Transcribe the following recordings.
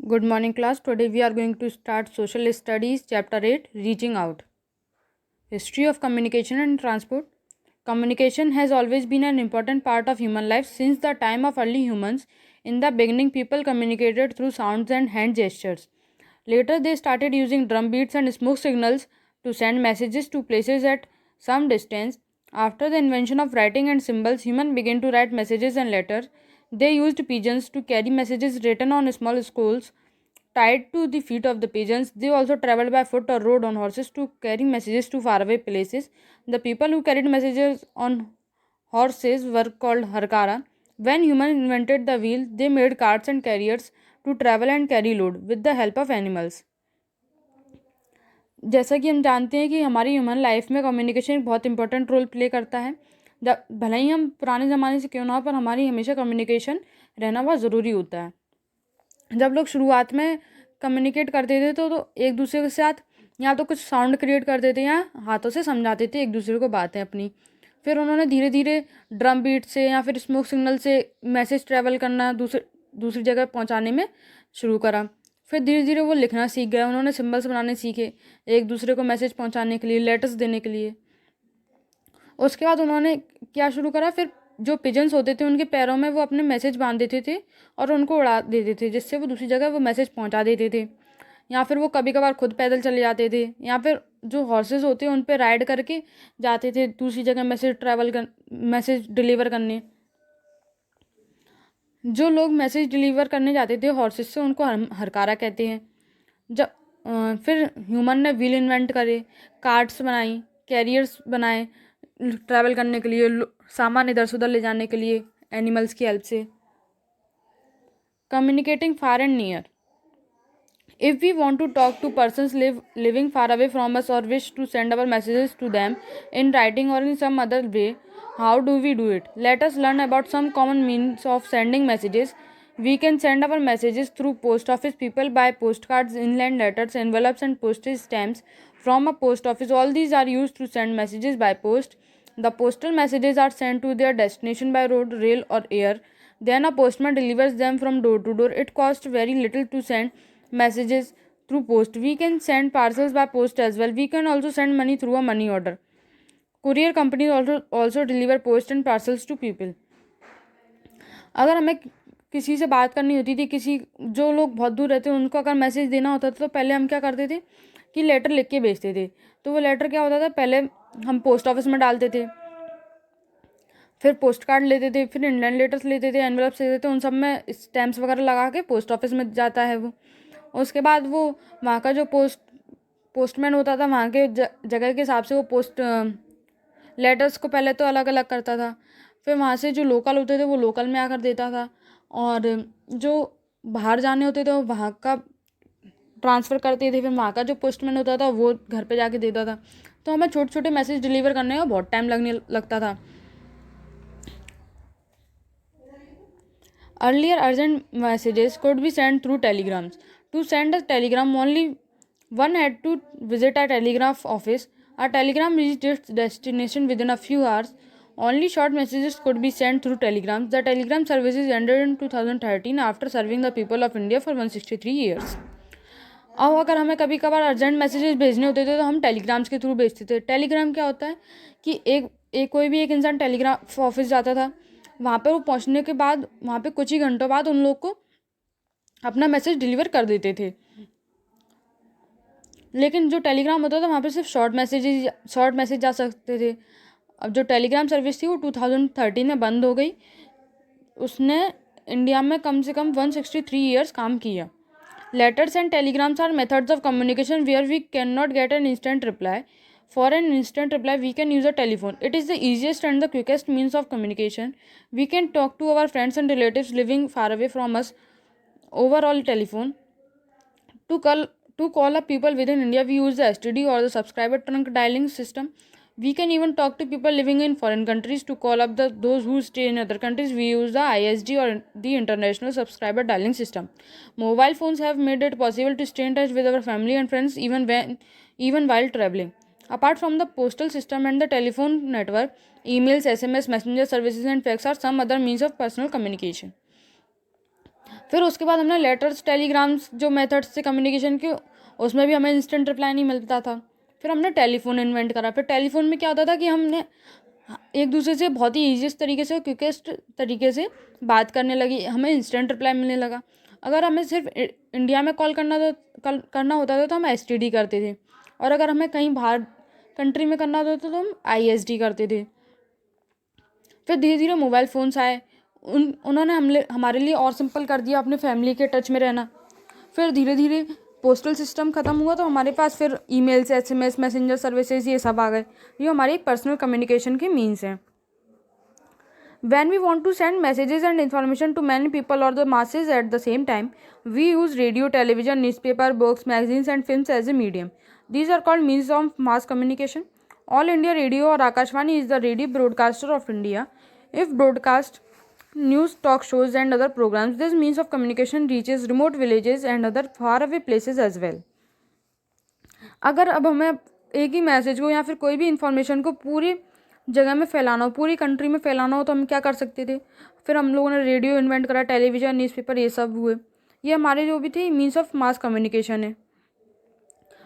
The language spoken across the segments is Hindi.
Good morning, class. Today we are going to start Social Studies, Chapter 8, Reaching Out. History of Communication and Transport. Communication has always been an important part of human life since the time of early humans. In the beginning, people communicated through sounds and hand gestures. Later, they started using drum beats and smoke signals to send messages to places at some distance. After the invention of writing and symbols, humans began to write messages and letters. They used pigeons to carry messages written on small scrolls tied to the feet of the pigeons. They also traveled by foot or rode on horses to carry messages to faraway places. The people who carried messages on horses were called harkara. When humans invented the wheel, they made carts and carriers to travel and carry load with the help of animals. जैसा कि हम जानते हैं कि हमारी ह्यूमन लाइफ में कम्युनिकेशन एक बहुत इंपॉर्टेंट रोल प्ले करता है। जब भले ही हम पुराने ज़माने से क्यों ना हो, पर हमारी हमेशा कम्युनिकेशन रहना बहुत ज़रूरी होता है। जब लोग शुरुआत में कम्युनिकेट करते थे तो एक दूसरे के साथ या तो कुछ साउंड क्रिएट करते थे या हाथों से समझाते थे एक दूसरे को बातें अपनी। फिर उन्होंने धीरे धीरे ड्रम बीट से या फिर स्मोक सिग्नल से मैसेज ट्रैवल करना दूसरी जगह पहुंचाने में शुरू करा। फिर धीरे धीरे वो लिखना सीख गए, उन्होंने सिंबल्स बनाने सीखे एक दूसरे को मैसेज पहुंचाने के लिए, लेटर्स देने के लिए। उसके बाद उन्होंने क्या शुरू करा, फिर जो पिजन्स होते थे उनके पैरों में वो अपने मैसेज बांध देते थे और उनको उड़ा देते थे, जिससे वो दूसरी जगह वो मैसेज पहुंचा देते थे। या फिर वो कभी कभार खुद पैदल चले जाते थे, या फिर जो हॉर्सेस होते हैं उन पर राइड करके जाते थे दूसरी जगह मैसेज डिलीवर करने। जो लोग मैसेज डिलीवर करने जाते थे हॉर्सेस से, उनको हरकारा कहते हैं। जब फिर ह्यूमन ने व्हील इन्वेंट करे, कार्ट्स बनाई, कैरियर्स बनाए ट्रैवल करने के लिए, सामान इधर से उधर ले जाने के लिए एनिमल्स की हेल्प से। Communicating far and near. If we want to talk to persons living far away from us or wish to send our messages to them in writing or in some other way, how do we do it? Let us learn about some common means of sending messages. We can send our messages through post office people by postcards, inland letters, envelopes and postage stamps from a post office. All these are used to send messages by post. The postal messages are sent to their destination by road, rail or air. Then a postman delivers them from door to door. It costs very little to send messages through post. We can send parcels by post as well. We can also send money through a money order. Courier companies also deliver post and parcels to people. अगर हमें किसी से बात करनी होती थी, किसी जो लोग बहुत दूर रहते हैं उनको अगर मैसेज देना होता था, तो पहले हम क्या करते थे कि लेटर लिख के भेजते थे। तो वो लेटर क्या होता था, पहले हम पोस्ट ऑफिस में डालते थे, फिर पोस्ट कार्ड लेते थे, फिर इंडियन लेटर्स लेते थे, एनवलप्स लेते थे, उन सब में स्टैम्प्स वगैरह लगा के पोस्ट ऑफिस में जाता है वो। उसके बाद वो वहाँ का जो पोस्टमैन होता था, वहाँ के जगह के हिसाब से वो लेटर्स को पहले तो अलग अलग करता था। फिर वहाँ से जो लोकल होते थे वो लोकल में आकर देता था, और जो बाहर जाने होते थे वो वहाँ का ट्रांसफ़र करते थे। फिर वहाँ का जो पोस्टमैन होता था वो घर पे जाके देता था। तो हमें छोटे छोटे मैसेज डिलीवर करने में बहुत टाइम लगता था। Earlier, urgent messages could be sent through telegrams. To send a telegram, only one had to visit a telegraph office. A telegram reached its destination within a few hours. Only short messages could be sent through telegrams. The telegram services ended in 2013 after serving the people of India for 163 years. अब अगर हमें कभी कभार अर्जेंट मैसेजेस भेजने होते थे तो हम टेलीग्राम्स के थ्रू भेजते थे। टेलीग्राम क्या होता है कि कोई भी एक इंसान टेलीग्राफ ऑफिस जाता था, वहाँ पर वो पहुँचने के बाद वहाँ पे कुछ ही घंटों बाद उन लोग को अपना मैसेज डिलीवर कर देते थे। लेकिन जो टेलीग्राम होता था वहाँ पे सिर्फ शॉर्ट मैसेज जा सकते थे। अब जो टेलीग्राम सर्विस थी वो 2013 में बंद हो गई। उसने इंडिया में कम से कम 163 ईयर्स काम किया। Letters and telegrams are methods of communication where we can not get an instant reply. For an instant reply, we can use a telephone. It is the easiest and the quickest means of communication. We can talk to our friends and relatives living far away from us over all telephone. To call up people within India, we use the STD or the subscriber trunk dialing system. We can even talk to people living in foreign countries. To call up those who stay in other countries, we use the ISD or the International Subscriber Dialing System. Mobile phones have made it possible to stay in touch with our family and friends even while traveling. Apart from the postal system and the telephone network, emails, SMS, messenger services and fax are some other means of personal communication. फिर उसके बाद हमने लेटर्स, टेलीग्राम्स जो मेथड्स से कम्युनिकेशन के, उसमें भी हमें इंस्टेंट रिप्लाई नहीं मिलता था। फिर हमने टेलीफोन इन्वेंट करा। फिर टेलीफोन में क्या होता था कि हमने एक दूसरे से बहुत ही ईजीएस्ट तरीके से, क्विकेस्ट तरीके से बात करने लगी, हमें इंस्टेंट रिप्लाई मिलने लगा। अगर हमें सिर्फ इंडिया में कॉल करना होता था तो हम एसटीडी करते थे, और अगर हमें कहीं बाहर कंट्री में करना होता था तो हम आईएसडी करते थे। फिर धीरे धीरे मोबाइल फ़ोन्स आए, उन्होंने हमारे लिए और सिंपल कर दिया अपने फैमिली के टच में रहना। फिर धीरे धीरे पोस्टल सिस्टम ख़त्म हुआ तो हमारे पास फिर ईमेल्स, एसएमएस, मैसेंजर सर्विसेज ये सब आ गए। ये हमारी पर्सनल कम्युनिकेशन के मीन्स हैं। When we want to send messages and information to many people or the masses at the same time, we use radio, television, newspaper, books, magazines, and films as a medium. These are called means of mass communication. All India Radio or Akashvani is the radio broadcaster of India. If broadcast news, talk shows, and other programs, this means of communication reaches remote villages and other faraway places as well. अगर अब हमें एक ही मैसेज को या फिर कोई भी इंफॉर्मेशन को पूरी जगह में फैलाना हो, पूरी कंट्री में फैलाना हो, तो हम क्या कर सकते थे? फिर हम लोगों ने रेडियो इन्वेंट करा, टेलीविज़न, न्यूज़पेपर, ये सब हुए। ये हमारे जो भी थे मीन्स ऑफ मास कम्युनिकेशन है।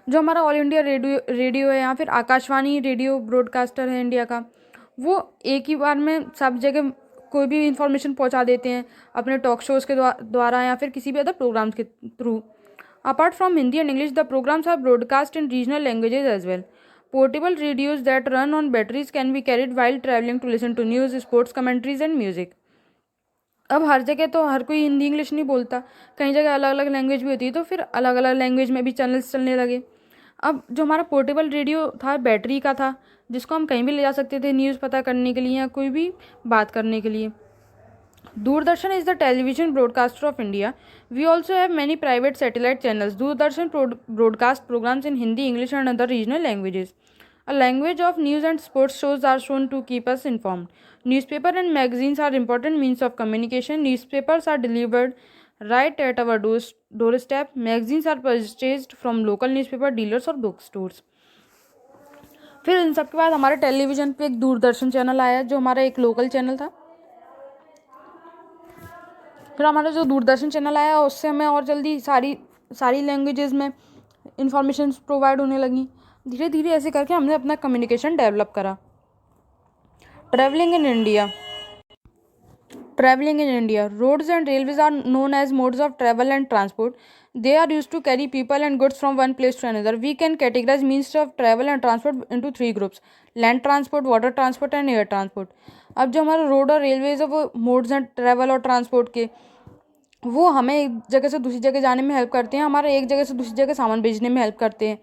जो हमारा ऑल इंडिया रेडियो है या फिर आकाशवाणी रेडियो ब्रॉडकास्टर है इंडिया का, वो एक ही बार में सब जगह कोई भी इंफॉर्मेशन पहुंचा देते हैं अपने टॉक शोज़ के द्वारा या फिर किसी भी अदर प्रोग्राम्स के through. Apart from Hindi and English, the programs are broadcast in regional languages as well. Portable radios that run on batteries can be carried while traveling to listen to news, sports commentaries and music. अब हर जगह तो हर कोई हिंदी इंग्लिश नहीं बोलता, कई जगह अलग अलग लैंग्वेज भी होती है, तो फिर अलग अलग लैंग्वेज में भी चैनल्स चलने लगे। अब जो हमारा पोर्टेबल रेडियो था, बैटरी का था, जिसको हम कहीं भी ले जा सकते थे न्यूज़ पता करने के लिए या कोई भी बात करने के लिए। Doordarshan is the television broadcaster of India. We also have many private satellite channels. Doordarshan broadcast programs in Hindi, English, and other regional languages. A language of news and sports shows are shown to keep us informed. Newspaper and magazines are important means of communication. Newspapers are delivered right at our doorstep. Magazines are purchased from local newspaper dealers or bookstores. फिर इन सब के बाद हमारे टेलीविज़न पे एक दूरदर्शन चैनल आया जो हमारा एक लोकल चैनल था। फिर हमारा जो दूरदर्शन चैनल आया उससे हमें और जल्दी सारी लैंग्वेजेस में इंफॉर्मेशन प्रोवाइड होने लगी। धीरे धीरे ऐसे करके हमने अपना कम्युनिकेशन डेवलप करा। Travelling in India, roads and railways are known as modes of travel and transport. They are used to carry people and goods from one place to another. We can categorize means of travel and transport into 3 groups: land transport, water transport and air transport. अब जो हमारा रोड और रेलवेज है वो मोड्स हैं ट्रैवल और ट्रांसपोर्ट के, वो हमें एक जगह से दूसरी जगह जाने में हेल्प करते हैं, हमारे एक जगह से दूसरी जगह सामान भेजने में हेल्प करते हैं।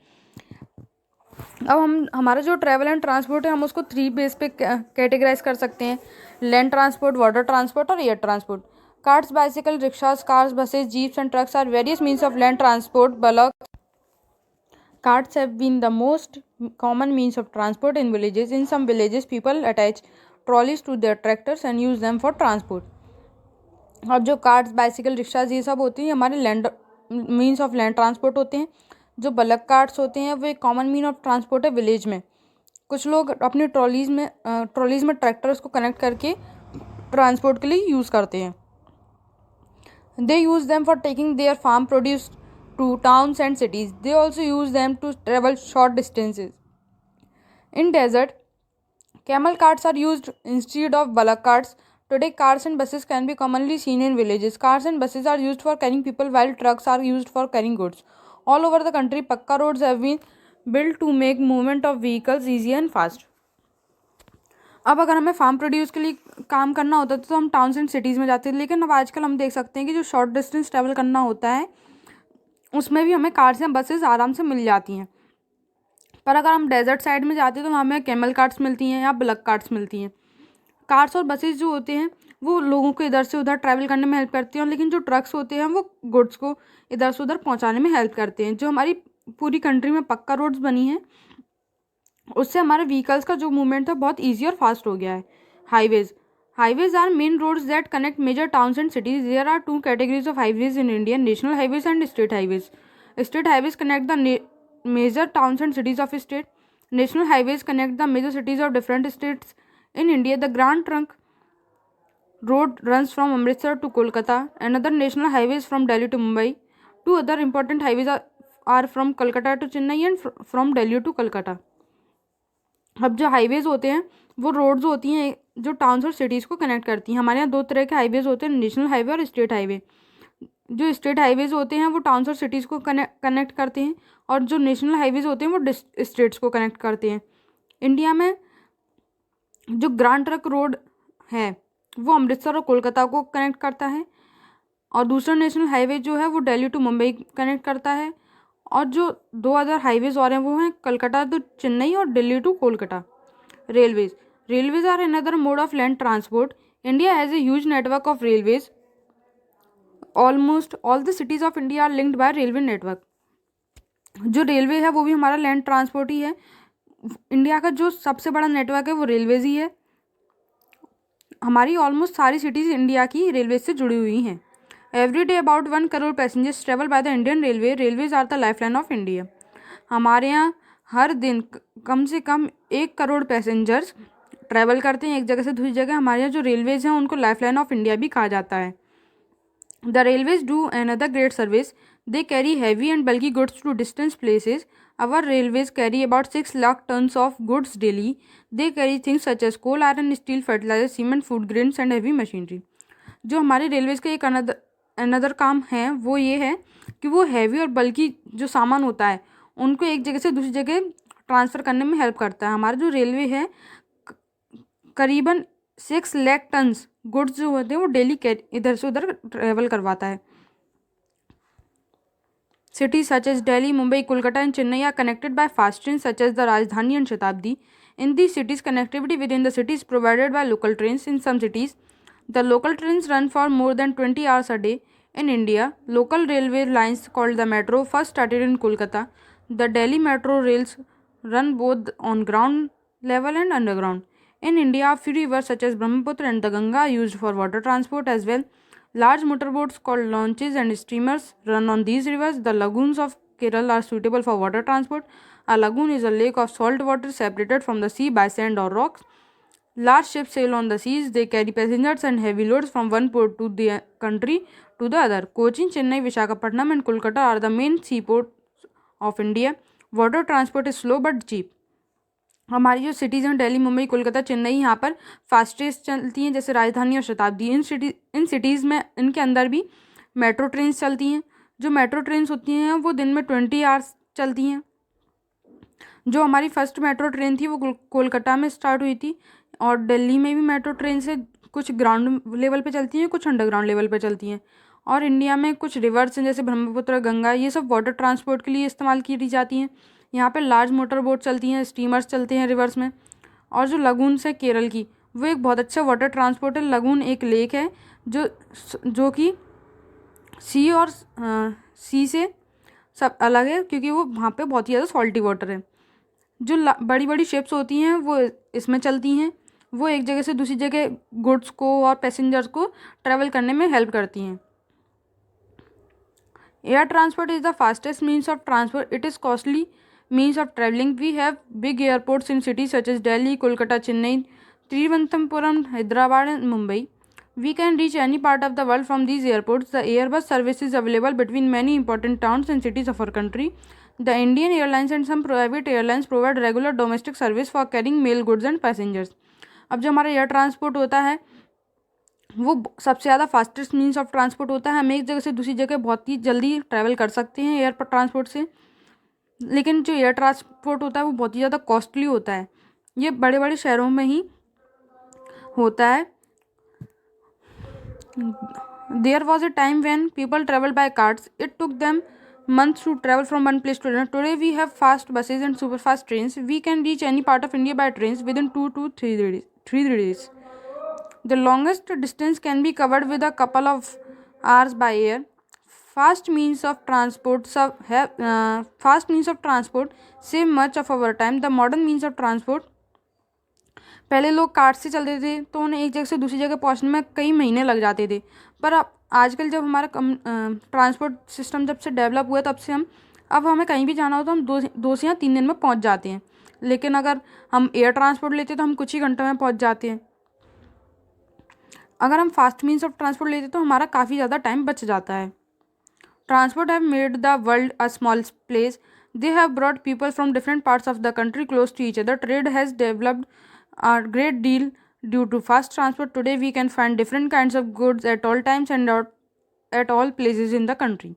अब हमारा जो ट्रैवल एंड ट्रांसपोर्ट है हम उसको 3 बेस पे कैटेगराइज कर सकते हैं: लैंड ट्रांसपोर्ट, वाटर ट्रांसपोर्ट और air transport. Carts, bicycle, rickshaws, cars, buses, jeeps and trucks are various means of land transport. Bullock carts have been the most common means of transport in villages. In some villages, people attach trolleys to their tractors and use them for transport. अब जो कार्ट्स, बाइसिकल, रिक्शाज ये सब होती हैं हमारे land means of land transport होते हैं. जो बलक कार्ट्स होते हैं वो एक कॉमन मीन ऑफ ट्रांसपोर्ट है विलेज में. कुछ लोग अपनी ट्रॉलीज़ में ट्रैक्टर्स को कनेक्ट करके ट्रांसपोर्ट के लिए यूज़ करते हैं. They use them for taking their farm produce to towns and cities. They also use them to travel short distances. In desert, camel carts are used instead of bullock carts. Today, cars and buses can be commonly seen in villages. Cars and buses are used for carrying people while trucks are used for carrying goods. All over the country, Pakka roads have been built to make movement of vehicles easy and fast. अब अगर हमें फार्म प्रोड्यूस के लिए काम करना होता था तो हम टाउन्स एंड सिटीज़ में जाते थे, लेकिन अब आजकल हम देख सकते हैं कि जो शॉर्ट डिस्टेंस ट्रैवल करना होता है उसमें भी हमें कार्स या बसेस आराम से मिल जाती हैं. पर अगर हम डेजर्ट साइड में जाते हैं तो हमें कैमल कार्ट्स मिलती हैं या ब्लक कार्ट्स मिलती हैं. कार्स और बसेस जो होते हैं वो लोगों को इधर से उधर ट्रैवल करने में हेल्प करती हैं, लेकिन जो ट्रक्स होते हैं वो गुड्स को इधर से उधर पहुँचाने में हेल्प करते हैं. जो हमारी पूरी कंट्री में पक्का रोड्स बनी हैं उससे हमारे व्हीकल्स का जो मूवमेंट था बहुत ईजी और फास्ट हो गया है. Highways are main roads that connect major towns and cities. There are 2 categories of highways in India: national highways and state highways. State highways connect the major towns and cities of state. National highways connect the major cities of different states. In India, the Grand Trunk road runs from Amritsar to Kolkata. Another national highways from Delhi to Mumbai. Two other important highways are from Kolkata to Chennai and from Delhi to Kolkata. अब जो हाईवेज होते हैं वो रोड्स होती हैं जो टाउन्स और सिटीज़ को कनेक्ट करती हैं. हमारे यहाँ दो तरह के हाईवेज होते हैं, नेशनल हाईवे और स्टेट हाईवे. जो स्टेट हाईवेज होते हैं वो टाउन्स और सिटीज़ को कनेक्ट करते हैं और जो नेशनल हाईवेज होते हैं वो स्टेट्स को कनेक्ट करते हैं. इंडिया में जो ग्रैंड ट्रंक रोड है वो अमृतसर और कोलकाता को कनेक्ट करता है और दूसरा नेशनल हाईवे जो है वो दिल्ली टू मुंबई कनेक्ट करता है. और जो दो अदर हाईवेज और हैं वो हैं कलकत्ता टू चेन्नई और Delhi to Kolkata. Railways are another mode of land transport. India has a huge network of railways. Almost all the cities of India are linked by railway network. जो रेलवे है वो भी हमारा लैंड ट्रांसपोर्ट ही है. इंडिया का जो सबसे बड़ा नेटवर्क है वो रेलवेज ही है. हमारी ऑलमोस्ट सारी सिटीज़ इंडिया की रेलवे से जुड़ी हुई हैं. Every day about 1 crore passengers travel by the Indian railway. Railways are the lifeline of India. हमारे यहाँ हर दिन कम से कम 1 करोड़ पैसेंजर्स ट्रैवल करते हैं एक जगह से दूसरी जगह. हमारे यहाँ जो रेलवेज हैं उनको लाइफलाइन ऑफ इंडिया भी कहा जाता है. The railways do another great service. They carry heavy and bulky goods to distance places. Our railways carry about 6 lakh tons of goods daily. They carry things such as coal, iron, steel, fertilizer, cement, food grains and heavy machinery. जो हमारे रेलवेज़ का एक अनदर काम है वो ये है कि वो हैवी और बल्कि जो सामान होता है उनको एक जगह से दूसरी जगह ट्रांसफ़र करने में हेल्प करता है. हमारा जो रेलवे है करीबन 6 लाख टन्स गुड्स जो होते हैं वो डेली इधर से उधर ट्रेवल करवाता है. Cities such as Delhi, Mumbai, Kolkata and Chennai are connected by fast trains such as the Rajdhani and Shatabdi. In these cities, connectivity within the city is provided by local trains. In some cities, the local trains run for more than 20 hours a day. In India, local railway lines called the metro first started in Kolkata. The Delhi metro rails run both on ground level and underground. In India, a few rivers such as Brahmaputra and the Ganga are used for water transport as well. Large motorboats called launches and steamers run on these rivers. The lagoons of Kerala are suitable for water transport. A lagoon is a lake of salt water separated from the sea by sand or rocks. Large ships sail on the seas. They carry passengers and heavy loads from one port to the country to the other. Cochin, Chennai, Visakhapatnam and Kolkata are the main seaports of India. Water transport is slow but cheap. हमारी जो सिटीज़ हैं दिल्ली, मुंबई, कोलकाता, चेन्नई, यहाँ पर फास्ट ट्रेन्स चलती हैं जैसे राजधानी और शताब्दी. इन सिटीज़ में इनके अंदर भी मेट्रो ट्रेन्स चलती हैं. जो मेट्रो ट्रेन्स होती हैं वो दिन में 20 आवर्स चलती हैं. जो हमारी फर्स्ट मेट्रो ट्रेन थी वो कोलकाता में स्टार्ट हुई थी और दिल्ली में भी मेट्रो ट्रेन से कुछ ग्राउंड लेवल पे चलती हैं, कुछ अंडरग्राउंड लेवल पे चलती हैं. और इंडिया में कुछ रिवर्स हैं जैसे ब्रह्मपुत्र, गंगा, ये सब वाटर ट्रांसपोर्ट के लिए इस्तेमाल की जाती हैं. यहाँ पे लार्ज मोटर बोट चलती हैं, स्टीमर्स चलते हैं रिवर्स में. और जो लगून्स है केरल की वो एक बहुत अच्छा वाटर ट्रांसपोर्ट है. लगून एक लेक है जो कि सी और सी से सब अलग है क्योंकि वो वहाँ पे बहुत ही ज़्यादा सॉल्टी वाटर है. जो बड़ी बड़ी शिप्स होती हैं वो इसमें चलती हैं. वो एक जगह से दूसरी जगह गुड्स को और पैसेंजर्स को ट्रैवल करने में हेल्प करती हैं. Air transport is the fastest means of transport. It is costly means of traveling. We have big airports in cities such as Delhi, Kolkata, Chennai, Thiruvananthapuram, Hyderabad and Mumbai. We can reach any part of the world from these airports. The Airbus service is available between many important towns and cities of our country. The Indian Airlines and some private airlines provide regular domestic service for carrying mail goods and passengers. अब जो हमारा एयर ट्रांसपोर्ट होता है वो सबसे ज़्यादा फास्टेस्ट मीन्स ऑफ ट्रांसपोर्ट होता है. हम एक जगह से दूसरी जगह बहुत ही जल्दी ट्रैवल कर सकते हैं एयर ट्रांसपोर्ट से. लेकिन जो एयर ट्रांसपोर्ट होता है वो बहुत ही ज़्यादा कॉस्टली होता है. ये बड़े बड़े शहरों में ही होता है. There was a time when people travel by cars. It took them months to travel from one place to another. Today we have fast buses and super fast trains. We can reach any part of India by trains within 2 to 3 days. The longest distance can be covered with a couple of hours by air. Fast means of transport save much of our time. The modern means of transport. पहले लोग कार से चलते थे तो उन्हें एक जगह से दूसरी जगह पहुंचने में कई महीने लग जाते थे. पर अब आजकल जब हमारा ट्रांसपोर्ट सिस्टम जब से डेवलप हुआ तब से अब हमें कहीं भी जाना हो तो हम दो से या 3 दिन में पहुंच जाते हैं. लेकिन अगर हम एयर ट्रांसपोर्ट लेते तो हम कुछ ही घंटों में पहुंच जाते हैं. अगर हम फास्ट मीन्स ऑफ ट्रांसपोर्ट लेते तो हमारा काफ़ी ज़्यादा टाइम बच जाता है। Transport have made the world a small place. They have brought people from different parts of the country close to each other. Trade has developed a great deal due to fast transport. Today, we can find different kinds of goods at all times and at all places in the country.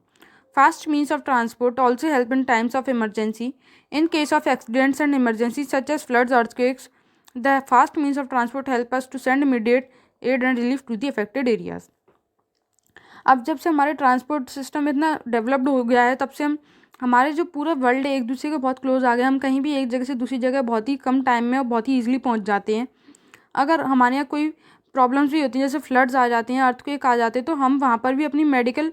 Fast means of transport also help in times of emergency. In case of accidents and emergencies such as floods, earthquakes, the fast means of transport help us to send immediate aid and relief to the affected areas. अब जब से हमारे ट्रांसपोर्ट सिस्टम इतना डेवलप्ड हो गया है, तब से हमारे जो पूरा वर्ल्ड है एक दूसरे के बहुत क्लोज आ गए. हम कहीं भी एक जगह से दूसरी जगह बहुत ही कम टाइम में और बहुत ही ईजिली पहुंच जाते हैं. अगर हमारे यहाँ कोई प्रॉब्लम्स भी होती हैं, जैसे फ्लड्स आ जाते हैं, अर्थक्वेक आ जाते हैं, तो हम वहाँ पर भी अपनी मेडिकल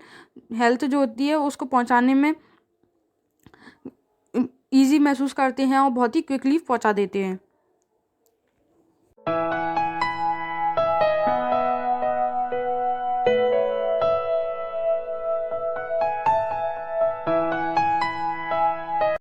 हेल्थ जो होती है उसको पहुँचाने में ईजी महसूस करते हैं और बहुत ही क्विकली पहुँचा देते हैं.